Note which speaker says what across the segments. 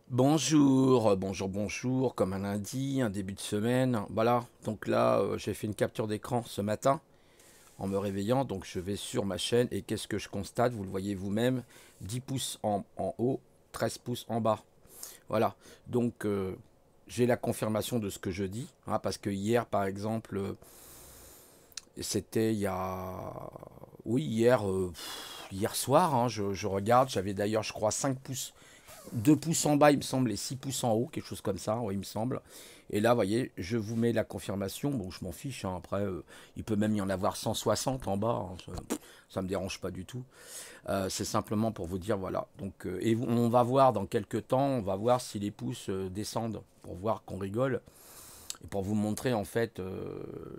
Speaker 1: Bonjour, bonjour, comme un lundi, un début de semaine. Voilà, donc là, j'ai fait une capture d'écran ce matin en me réveillant. Donc je vais sur ma chaîne et qu'est-ce que je constate? Vous le voyez vous-même, 10 pouces en haut, 13 pouces en bas. Voilà, donc j'ai la confirmation de ce que je dis, hein, parce que hier, par exemple, c'était il y a... Oui, hier soir, hein, je regarde, j'avais d'ailleurs, je crois, 5 pouces 2 pouces en bas, il me semble, et 6 pouces en haut, quelque chose comme ça, ouais, il me semble. Et là, vous voyez, je vous mets la confirmation. Bon, je m'en fiche, hein, après, il peut même y en avoir 160 en bas, hein, ça me dérange pas du tout. C'est simplement pour vous dire, voilà. Donc, et on va voir dans quelques temps, on va voir si les pouces descendent, pour voir qu'on rigole, et pour vous montrer en fait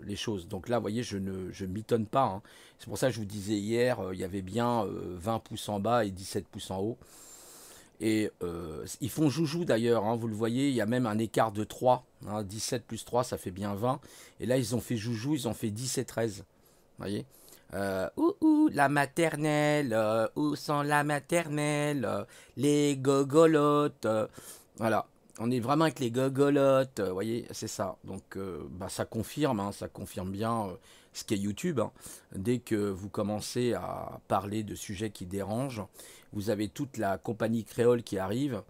Speaker 1: les choses. Donc là, vous voyez, je ne m'étonne pas, hein. C'est pour ça que je vous disais hier, il y avait bien 20 pouces en bas et 17 pouces en haut. Et ils font joujou d'ailleurs, hein, vous le voyez, il y a même un écart de 3, hein, 17 plus 3, ça fait bien 20. Et là, ils ont fait joujou, ils ont fait 10 et 13. Vous voyez, la maternelle, où sont la maternelle, les gogolotes. Voilà, on est vraiment avec les gogolotes, vous voyez, c'est ça. Donc, bah, ça confirme, hein, ça confirme bien ce qu'est YouTube, hein. Dès que vous commencez à parler de sujets qui dérangent, vous avez toute la compagnie créole qui arrive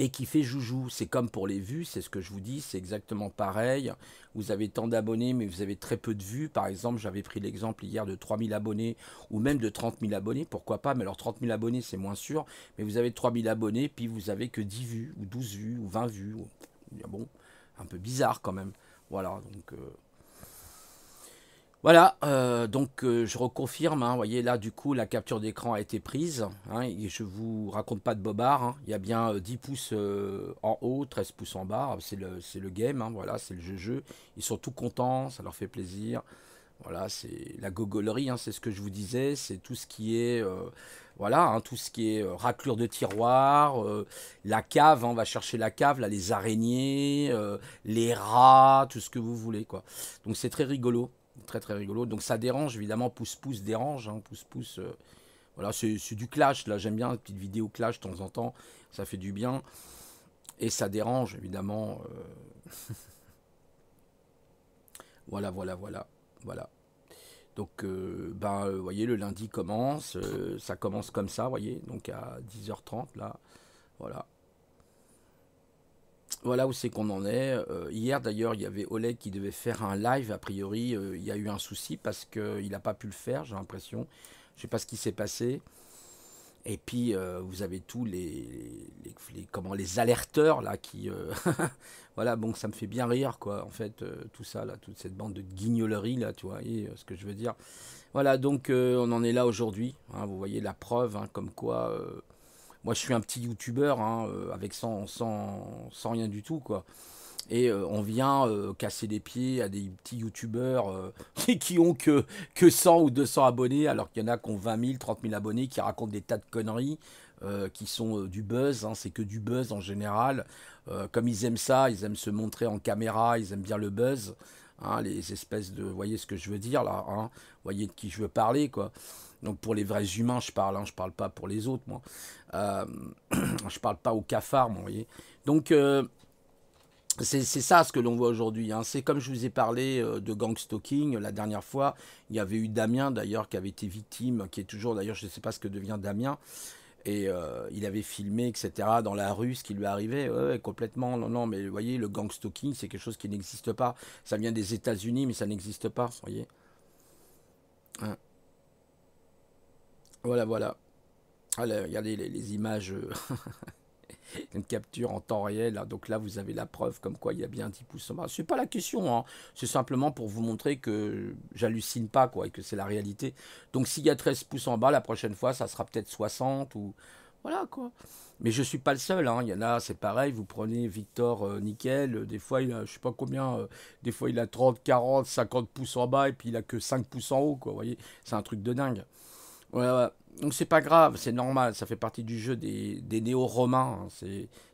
Speaker 1: et qui fait joujou. C'est comme pour les vues, c'est ce que je vous dis, c'est exactement pareil. Vous avez tant d'abonnés, mais vous avez très peu de vues. Par exemple, j'avais pris l'exemple hier de 3000 abonnés ou même de 30 000 abonnés, pourquoi pas, mais alors 30 000 abonnés, c'est moins sûr. Mais vous avez 3000 abonnés, puis vous avez que 10 vues, ou 12 vues, ou 20 vues. Bon, un peu bizarre quand même. Voilà, donc voilà, donc je reconfirme, hein, vous voyez là du coup la capture d'écran a été prise, hein, et je vous raconte pas de bobard, hein. Il y a bien 10 pouces en haut, 13 pouces en bas, c'est le game, hein, voilà, c'est le jeu. Ils sont tout contents, ça leur fait plaisir. Voilà, c'est la gogolerie, hein, c'est ce que je vous disais, c'est tout ce qui est, voilà, hein, tout ce qui est raclure de tiroir, la cave, hein, on va chercher la cave, là, les araignées, les rats, tout ce que vous voulez, quoi. Donc c'est très rigolo, très très rigolo. Donc ça dérange, évidemment, pouce-pouce dérange, hein, pouce-pouce, voilà, c'est du clash, là, j'aime bien une petite vidéo clash de temps en temps, ça fait du bien, et ça dérange, évidemment, voilà, voilà, voilà, voilà. Donc, ben, vous voyez, le lundi commence, ça commence comme ça, vous voyez, donc à 10h30, là, voilà. Voilà où c'est qu'on en est. Hier, d'ailleurs, il y avait Oleg qui devait faire un live, a priori, il y a eu un souci parce qu'il n'a pas pu le faire, j'ai l'impression. Je sais pas ce qui s'est passé. Et puis, vous avez tous comment, les alerteurs, là, qui... voilà, bon, ça me fait bien rire, quoi, en fait, tout ça, là, toute cette bande de guignolerie, là, tu vois, et, ce que je veux dire. Voilà, donc on en est là aujourd'hui, hein, vous voyez la preuve, hein, comme quoi moi je suis un petit youtubeur, hein, avec sans rien du tout, quoi. Et on vient casser les pieds à des petits youtubeurs qui ont que 100 ou 200 abonnés, alors qu'il y en a qui ont 20 000, 30 000 abonnés, qui racontent des tas de conneries, qui sont du buzz, hein, c'est que du buzz en général. Comme ils aiment ça, ils aiment se montrer en caméra, ils aiment bien le buzz, hein, les espèces de... Vous voyez ce que je veux dire là, hein, vous voyez de qui je veux parler, quoi. Donc pour les vrais humains, je parle, hein, je parle pas pour les autres, moi. Euh, je parle pas aux cafards, moi, vous voyez. Donc... c'est ça ce que l'on voit aujourd'hui, hein. C'est comme je vous ai parlé de gang stalking la dernière fois. Il y avait eu Damien d'ailleurs qui avait été victime, qui est toujours d'ailleurs, je ne sais pas ce que devient Damien. Et il avait filmé, etc. dans la rue, ce qui lui arrivait. Ouais, ouais, complètement. Non, non, mais vous voyez, le gang stalking, c'est quelque chose qui n'existe pas. Ça vient des États-Unis, mais ça n'existe pas. Vous voyez. Hein. Voilà, voilà. Allez, regardez les images. Une capture en temps réel, hein. Donc là, vous avez la preuve comme quoi il y a bien 10 pouces en bas. C'est pas la question, hein. C'est simplement pour vous montrer que j'hallucine pas, quoi, et que c'est la réalité. Donc s'il y a 13 pouces en bas, la prochaine fois, ça sera peut-être 60 ou... Voilà, quoi. Mais je suis pas le seul, hein. Il y en a, c'est pareil. Vous prenez Victor Nickel, des fois, il a, je sais pas combien, des fois, il a 30, 40, 50 pouces en bas et puis il a que 5 pouces en haut, quoi. Vous voyez, c'est un truc de dingue. Ouais, ouais. Donc c'est pas grave, c'est normal, ça fait partie du jeu des néo-romains, hein.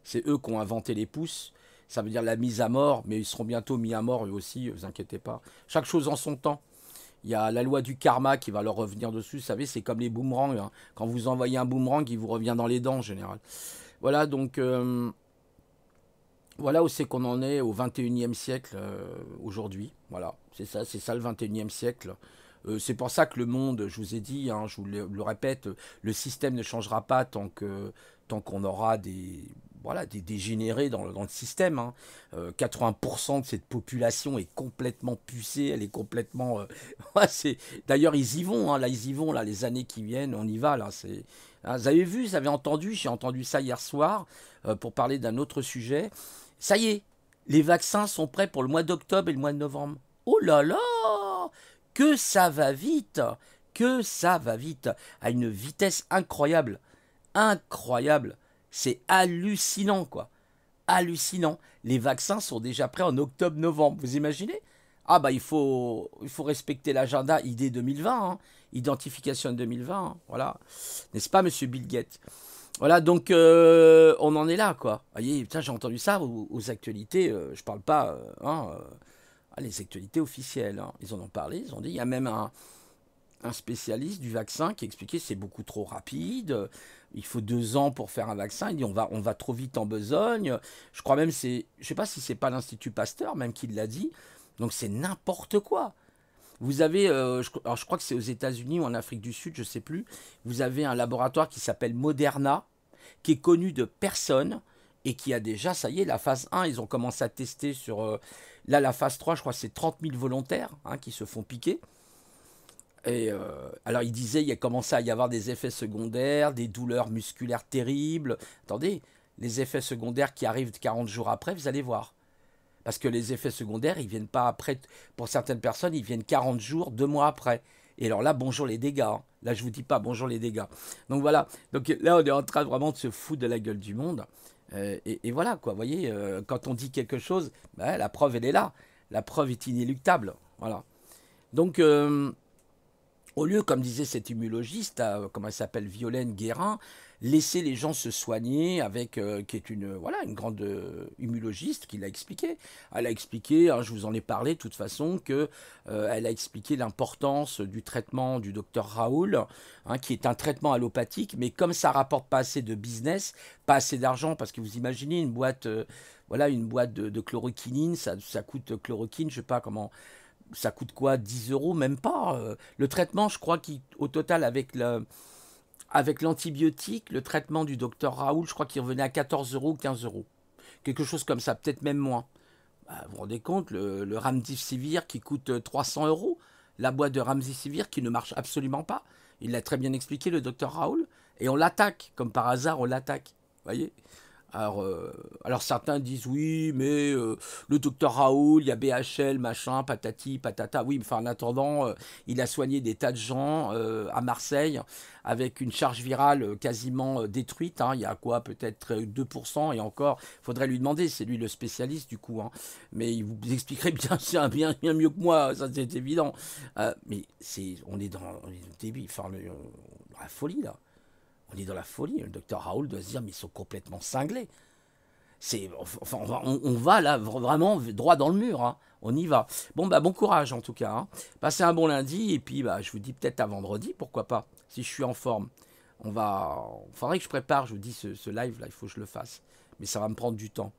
Speaker 1: C'est eux qui ont inventé les pouces. Ça veut dire la mise à mort, mais ils seront bientôt mis à mort eux aussi, vous inquiétez pas. Chaque chose en son temps. Il y a la loi du karma qui va leur revenir dessus. Vous savez, c'est comme les boomerangs, hein. Quand vous envoyez un boomerang, il vous revient dans les dents en général. Voilà, donc voilà où c'est qu'on en est au 21e siècle aujourd'hui. Voilà, c'est ça le 21e siècle. C'est pour ça que le monde, je vous ai dit, hein, je vous le répète, le système ne changera pas tant qu'on aura voilà, des dégénérés dans le système. Hein. 80% de cette population est complètement pucée, elle est complètement... ouais, d'ailleurs, ils y vont, hein, là, ils y vont, là, les années qui viennent, on y va, là. Hein, vous avez vu, vous avez entendu, j'ai entendu ça hier soir, pour parler d'un autre sujet. Ça y est, les vaccins sont prêts pour le mois d'octobre et le mois de novembre. Oh là là, que ça va vite, que ça va vite, à une vitesse incroyable, incroyable. C'est hallucinant, quoi. Hallucinant. Les vaccins sont déjà prêts en octobre-novembre. Vous imaginez? Ah bah il faut respecter l'agenda ID 2020, hein. Identification 2020, hein. Voilà. N'est-ce pas, monsieur Bill Gates? Voilà, donc on en est là, quoi. Vous voyez, putain, j'ai entendu ça aux actualités. Je parle pas, hein, les actualités officielles. Hein. Ils en ont parlé, ils ont dit. Il y a même un spécialiste du vaccin qui expliquait que c'est beaucoup trop rapide. Il faut 2 ans pour faire un vaccin. Il dit on va trop vite en besogne. Je crois même je sais pas si c'est pas l'Institut Pasteur même qui l'a dit. Donc c'est n'importe quoi. Vous avez, alors je crois que c'est aux États-Unis ou en Afrique du Sud, je sais plus. Vous avez un laboratoire qui s'appelle Moderna, qui est connu de personne et qui a déjà, ça y est, la phase 1, ils ont commencé à tester sur... là, la phase 3, je crois que c'est 30 000 volontaires hein, qui se font piquer. Et alors, il disait, il a commencé à y avoir des effets secondaires, des douleurs musculaires terribles. Attendez, les effets secondaires qui arrivent 40 jours après, vous allez voir. Parce que les effets secondaires, ils viennent pas après. Pour certaines personnes, ils viennent 40 jours, 2 mois après. Et alors là, bonjour les dégâts. Hein. Là, je vous dis pas bonjour les dégâts. Donc voilà. Donc là, on est en train vraiment de se foutre de la gueule du monde. Et voilà, quoi. Vous voyez, quand on dit quelque chose, bah, la preuve, elle est là. La preuve est inéluctable. Voilà. Donc, au lieu, comme disait cet immunologiste, comment elle s'appelle, Violaine Guérin, laisser les gens se soigner avec, qui est voilà, une grande immunologiste qui l'a expliqué. Elle a expliqué, hein, je vous en ai parlé de toute façon, que elle a expliqué l'importance du traitement du docteur Raoul, hein, qui est un traitement allopathique, mais comme ça rapporte pas assez de business, pas assez d'argent, parce que vous imaginez une boîte, voilà, une boîte de chloroquinine, ça coûte chloroquine, je sais pas comment ça coûte quoi 10 euros, même pas. Le traitement, je crois qu'au total, avec l'antibiotique, le traitement du docteur Raoul, je crois qu'il revenait à 14 euros, 15 euros. Quelque chose comme ça, peut-être même moins. Bah, vous vous rendez compte, le Remdesivir qui coûte 300 euros, la boîte de Remdesivir qui ne marche absolument pas. Il l'a très bien expliqué, le docteur Raoul. Et on l'attaque, comme par hasard, on l'attaque. Vous voyez alors certains disent oui, mais le docteur Raoul, il y a BHL, machin, patati, patata. Oui, mais enfin, en attendant, il a soigné des tas de gens à Marseille avec une charge virale quasiment détruite. Hein. Il y a quoi, peut-être 2%, et encore, il faudrait lui demander, c'est lui le spécialiste du coup. Hein. Mais il vous expliquerait bien mieux que moi, ça c'est évident. Mais on est dans le début, enfin, dans la folie là. On est dans la folie. Le docteur Raoul doit se dire, mais ils sont complètement cinglés. Enfin, on va là vraiment droit dans le mur. Hein. On y va. Bon, bah, bon courage en tout cas. Hein. Passez un bon lundi et puis bah, je vous dis peut-être à vendredi, pourquoi pas, si je suis en forme. Il faudrait que je prépare, je vous dis, ce live là, il faut que je le fasse. Mais ça va me prendre du temps.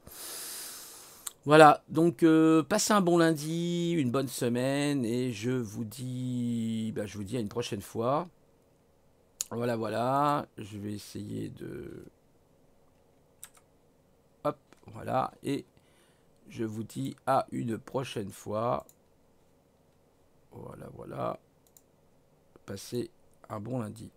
Speaker 1: Voilà, donc passez un bon lundi, une bonne semaine et je vous dis à une prochaine fois. Voilà, voilà. Je vais essayer de... Hop, voilà. Et je vous dis à une prochaine fois. Voilà, voilà. Passez un bon lundi.